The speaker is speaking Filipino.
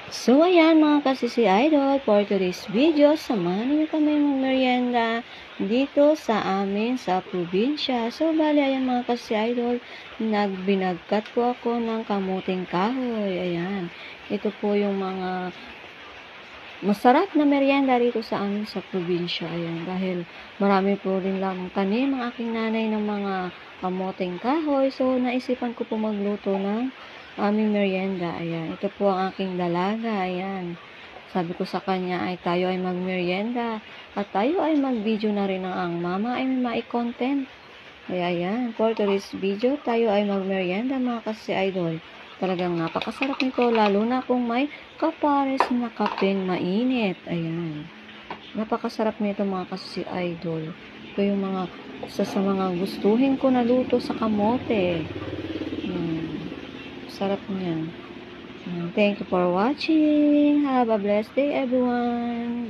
So, ayan mga kasisi idol, for today's video, samahan niyo kami mag-merienda dito sa amin sa probinsya. So, bali, ayan mga kasisi idol, binagkat po ako ng kamuting kahoy. Ayan, ito po yung mga masarap na merienda dito sa amin sa probinsya. Ayan, dahil marami po rin lang tanim ang aking nanay ng mga kamuting kahoy. So, naisipan ko po magluto ng aming merienda. Ayan, ito po ang aking dalaga. Ayan, sabi ko sa kanya ay tayo ay magmerienda at tayo ay mag-video na rin ng ang mama ay may content. Kaya ayan, for today's video, tayo ay magmerienda mga kasi idol. Talagang napakasarap nito, lalo na kung may kapares na kapeng mainit. Ayan, napakasarap nito mga kasi idol. Ito yung mga isa sa mga gustuhin ko na luto sa kamote. Sarap niyan. Thank you for watching. Have a blessed day, everyone.